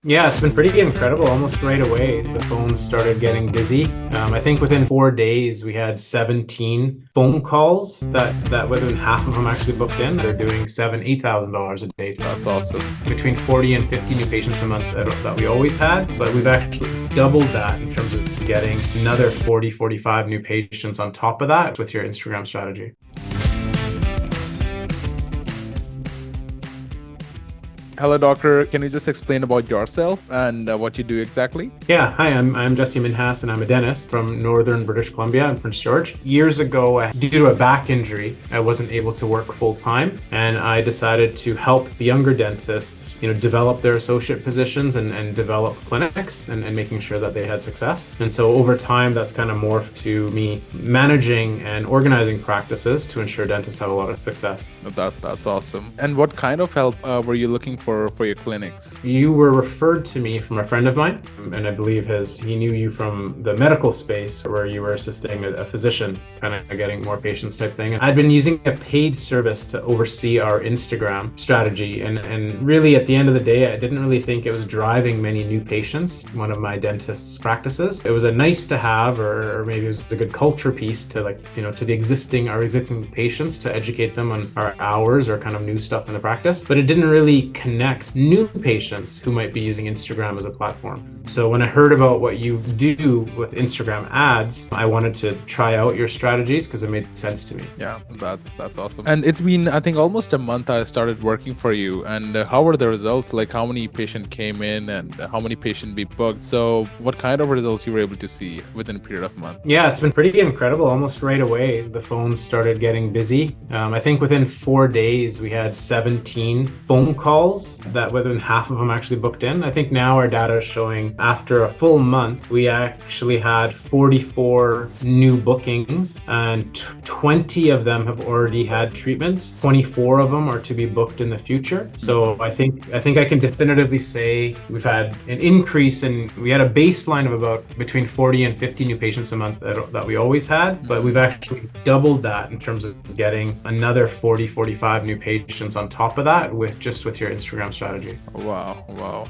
Yeah, it's been pretty incredible. Almost right away, the phones started getting busy. I think within 4 days, we had 17 phone calls that within half of them actually booked in. They're doing $8,000 a day. That's awesome. Between 40 and 50 new patients a month that we always had, but we've actually doubled that in terms of getting another 40, 45 new patients on top of that with your Instagram strategy. Hello, doctor. Can you just explain about yourself and what you do exactly? Yeah, hi, I'm Jessey Minhas and I'm a dentist from northern British Columbia in Prince George. Years ago, due to a back injury, I wasn't able to work full time, and I decided to help the younger dentists, develop their associate positions and develop clinics and making sure that they had success. And so over time, that's kind of morphed to me managing and organizing practices to ensure dentists have a lot of success. That's awesome. And what kind of help were you looking for your clinics? You were referred to me from a friend of mine, and I believe he knew you from the medical space where you were assisting a physician, kind of getting more patients type thing. And I'd been using a paid service to oversee our Instagram strategy, and really at the end of the day, I didn't really think it was driving many new patients, one of my dentist's practices. It was a nice to have, or maybe it was a good culture piece to to our existing patients, to educate them on our hours or kind of new stuff in the practice, but it didn't really connect new patients who might be using Instagram as a platform. So when I heard about what you do with Instagram ads, I wanted to try out your strategies because it made sense to me. Yeah, that's awesome. And it's been, I think, almost a month I started working for you. And how were the results? Like, how many patient came in and how many patient we booked? So what kind of results you were able to see within a period of a month? Yeah, it's been pretty incredible. Almost right away, the phones started getting busy. I think within 4 days, we had 17 phone calls that within half of them actually booked in. I think now our data is showing after a full month, we actually had 44 new bookings, and 20 of them have already had treatment. 24 of them are to be booked in the future. So I think I can definitively say we've had an increase we had a baseline of about between 40 and 50 new patients a month that we always had, but we've actually doubled that in terms of getting another 40, 45 new patients on top of that with your Instagram strategy. Wow.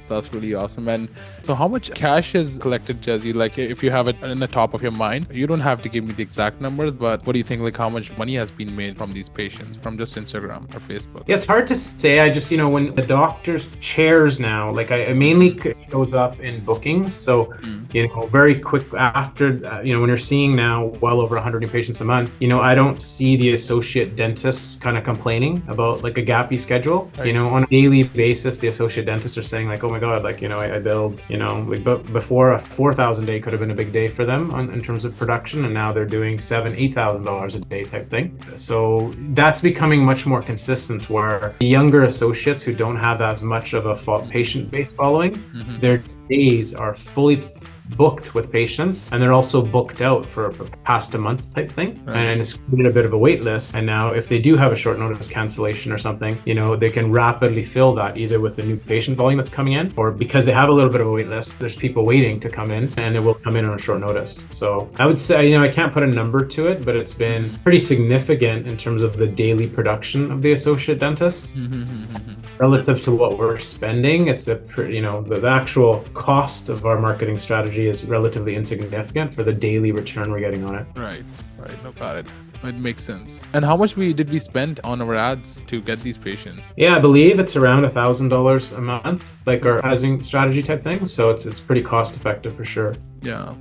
That's really awesome. And so how much cash is collected, Jessey? Like, if you have it in the top of your mind, you don't have to give me the exact numbers, but what do you think, like, how much money has been made from these patients from just Instagram or Facebook? Yeah, it's hard to say. I just, when the doctor's chairs now, like I mainly shows up in bookings. So, very quick after, when you're seeing now well over 100 new patients a month, I don't see the associate dentists kind of complaining about like a gappy schedule. Right. On a daily basis, the associate dentists are saying like, oh my God, like, I billed, but before a 4,000 day could have been a big day for them in terms of production. And now they're doing $8,000 a day type thing. So that's becoming much more consistent, where the younger associates who don't have as much of a patient-based following, their days are fully booked with patients, and they're also booked out for past a month type thing. Right. And it's created a bit of a wait list. And now if they do have a short notice cancellation or something, they can rapidly fill that either with the new patient volume that's coming in, or because they have a little bit of a wait list, there's people waiting to come in, and they will come in on a short notice. So I would say, I can't put a number to it, but it's been pretty significant in terms of the daily production of the associate dentists. Relative to what we're spending, it's the actual cost of our marketing strategy is relatively insignificant for the daily return we're getting on it. Right. No, got it. It makes sense. And how much did we spend on our ads to get these patients? Yeah, I believe it's around $1,000 a month, like our advertising strategy type thing. So it's pretty cost effective for sure. Yeah.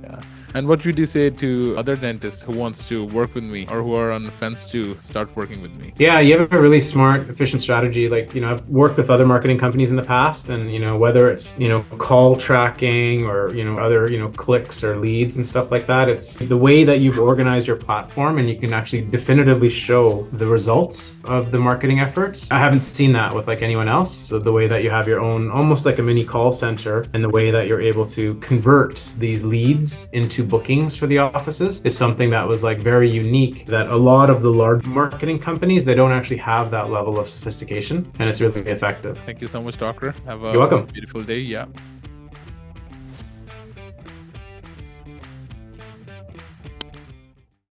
And what would you say to other dentists who wants to work with me or who are on the fence to start working with me? Yeah, you have a really smart, efficient strategy. Like, I've worked with other marketing companies in the past, and, whether it's, call tracking or, other, clicks or leads and stuff like that, it's the way that you've organized your platform and you can actually definitively show the results of the marketing efforts. I haven't seen that with like anyone else. So the way that you have your own, almost like a mini call center, and the way that you're able to convert these leads into bookings for the offices is something that was like very unique, that a lot of the large marketing companies, they don't actually have that level of sophistication, and it's really effective. Thank you so much, doctor. Have a You're welcome. Beautiful day. Yeah.